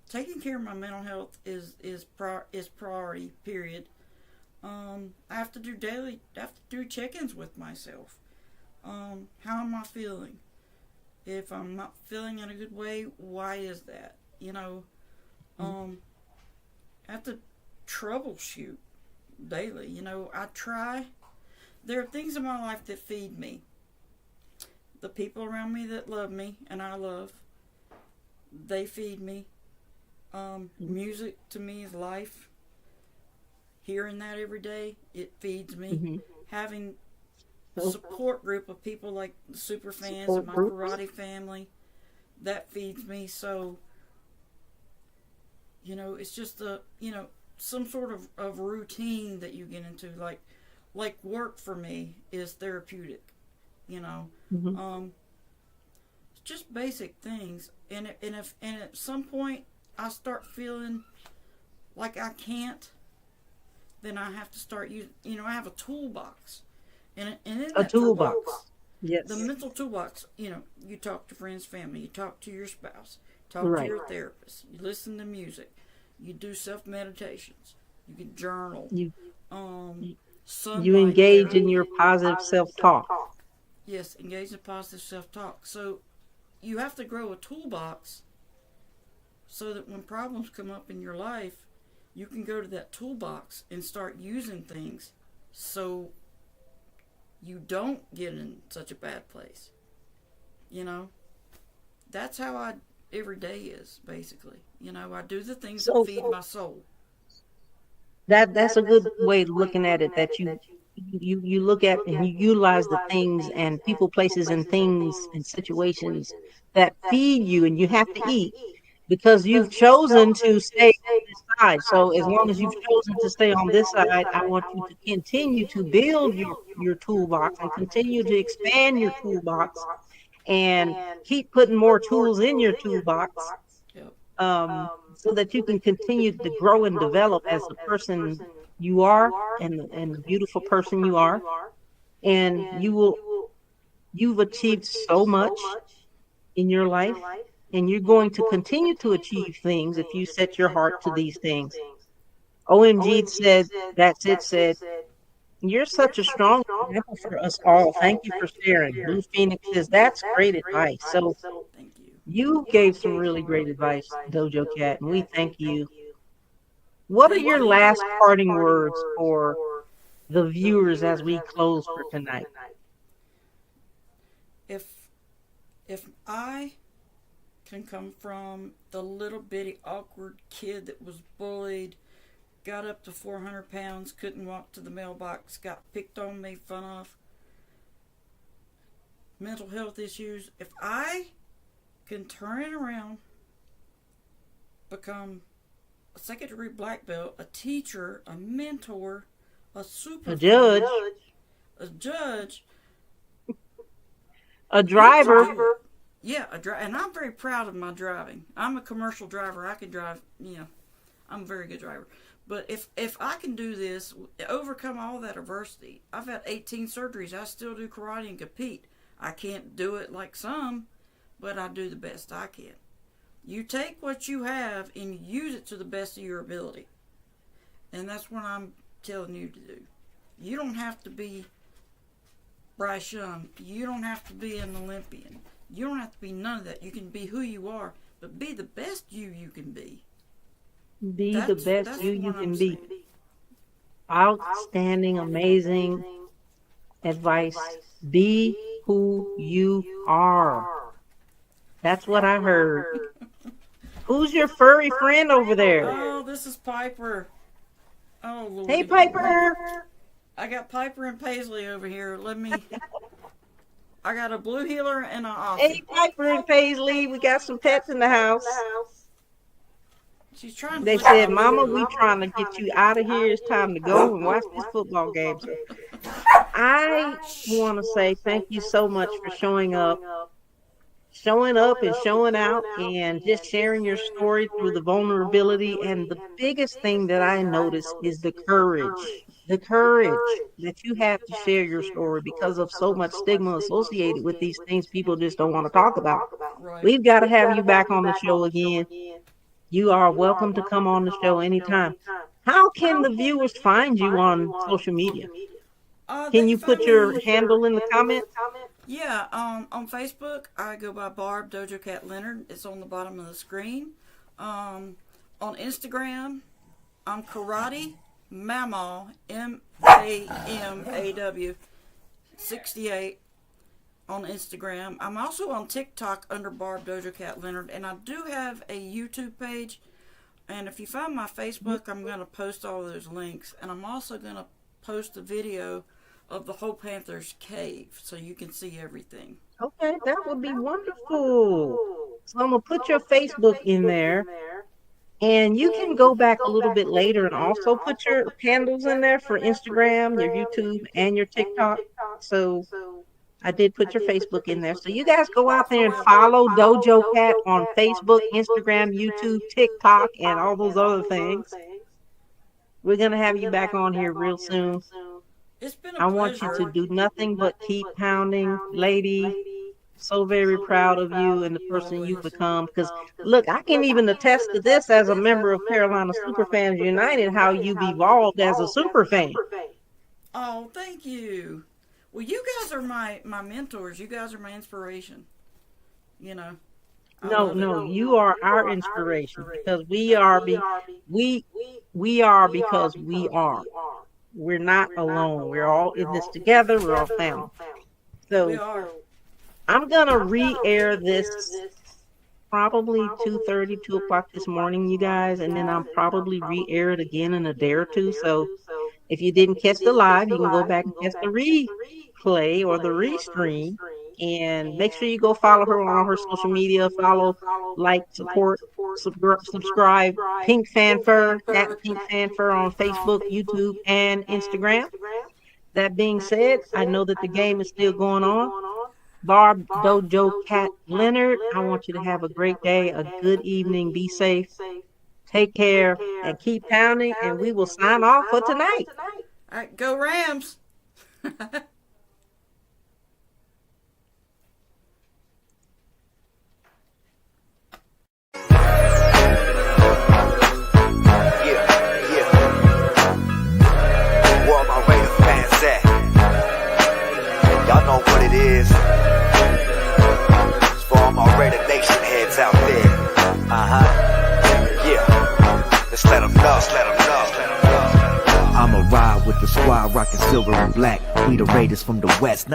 Taking care of my mental health is priority. Period. I have to do daily. I have to do check-ins with myself. How am I feeling? If I'm not feeling in a good way, why is that? Um, I have to troubleshoot daily. I try. There are things in my life that feed me. The people around me that love me and I love, they feed me. Music to me is life. Hearing that every day, it feeds me. Mm-hmm. Having a So, support group of people like the super fans and support my groups. karate family, that feeds me. So, it's just some sort of routine that you get into. Like work for me is therapeutic. You know, Mm-hmm. um, just basic things. And at some point I start feeling like I can't, then I have to start using. I have a toolbox, and in A that toolbox, toolbox. the Yes. mental toolbox. You talk to friends, family, you talk to your spouse, talk to Right. your therapist, you listen to music, you do self meditations, you can journal, You um, you sunlight engage in your therapy. positive self talk. Yes, engage in positive self talk. So you have to grow a toolbox so that when problems come up in your life, you can go to that toolbox and start using things so you don't get in such a bad place. You know, that's how I every day is basically. I do the things that So feed my soul. that's a good way of looking at it. That you look at and you utilize the things and people, places, and things and situations that feed you, and you have to eat because you've chosen to stay on this side. So as long as you've chosen to stay on this side, I want you to continue to build your toolbox and continue to expand your toolbox and keep putting more tools in your toolbox, Yep. so that you can continue to grow and develop as the person you are, and the beautiful person you are. And you've achieved so much. in your life, and you're going to continue to achieve things if you set your heart to these things. OMG said, that's it, said, you're such a strong example for us all. Thank you for sharing. Blue Phoenix says, that's great advice. So Thank you. you gave some really great advice, Dojo Cat, and we thank you. What are Thank your you. last parting words for the viewers as we close for tonight? If if I can come from the little bitty awkward kid that was bullied, got up to 400 pounds, couldn't walk to the mailbox, got picked on, made fun of, mental health issues, if I can turn it around, become a second degree black belt, a teacher, a mentor, a super A fan, judge, a judge, a you can driver. do it. Yeah, and I'm very proud of my driving. I'm a commercial driver. I can drive. I'm a very good driver. But if I can do this, overcome all that adversity. I've had 18 surgeries. I still do karate and compete. I can't do it like some, but I do the best I can. You take what you have and use it to the best of your ability. And that's what I'm telling you to do. You don't have to be Bryce Young. You don't have to be an Olympian. You don't have to be none of that. You can be who you are, but be the best you can be. Be the best That's you what I'm can be. saying. Outstanding, amazing advice. Be who you are. That's what I heard. Who's your furry friend over there? Oh, this is Piper. Oh, Hey, Lordy. Piper. I got Piper and Paisley over here. I got a blue healer and an Hey, Aussie. Piper and Paisley. We got some pets in the house. She's trying to They lick said, my Mama, foot. we trying to get you out of here. It's time to go and watch this football game. So I want to say thank you so much for showing up and showing out and just sharing your story through the vulnerability. And the biggest thing that I noticed is the courage that you have to share your story because of so much stigma associated with these things people just don't want to talk about. Right. We've got to have you back on the show again. You are welcome to come on the show anytime. How can the viewers find you on social media? They Can can you find put your me. handle in the comments? Yeah, on Facebook, I go by Barb Dojo Cat Leonard. It's on the bottom of the screen. On Instagram, I'm Karate Mamaw, MAMAW 68 on Instagram. I'm also on TikTok under Barb Dojo Cat Leonard, and I do have a YouTube page. And if you find my Facebook, I'm going to post all those links, and I'm also going to post a video of the whole Panthers cave so you can see everything. Okay, that would be wonderful. So I'm gonna put your Facebook in there, and you can go back a little bit later and also put your handles in there for Instagram, your YouTube, and your TikTok. So I did put your Facebook in there. So you guys go out there and follow Dojo Cat on Facebook, Instagram, YouTube, TikTok, and all those other things. We're gonna have you back on here real soon. It's been a I want you to pleasure. do nothing but keep pounding, lady. So very proud of you and the person you've Always. become. Because look, I can even attest to this as a member of Carolina Superfans United, how you've evolved as a super fan. Oh, thank you. Well, you guys are my mentors. You guys are my inspiration. You know, I No, love it. no, you are our inspiration because we we are because we are. We're not alone. We're all in this together. We're all family. We So are. I'm gonna re-air this probably 2:30, 2 o'clock this morning, you guys, and then I'll probably re-air it again in a day or two. So if you didn't catch the live, you can go back and catch the replay or the restream. And make sure you go follow her on all her social media. Follow, like, support, subscribe. Pink Fanfur at Pink Fanfur on Facebook, YouTube, and Instagram. That being said, I know that the game is still going on. Barb Dojo Cat Leonard, I want you to have a great day, a good evening. Be safe. Take care and keep pounding. And we will sign off for tonight. All right, go Rams. it is. It's for all my Raider Nation heads out there. Yeah. Let's let them know. I'ma ride with the squad, rockin' silver and black. We the Raiders from the West.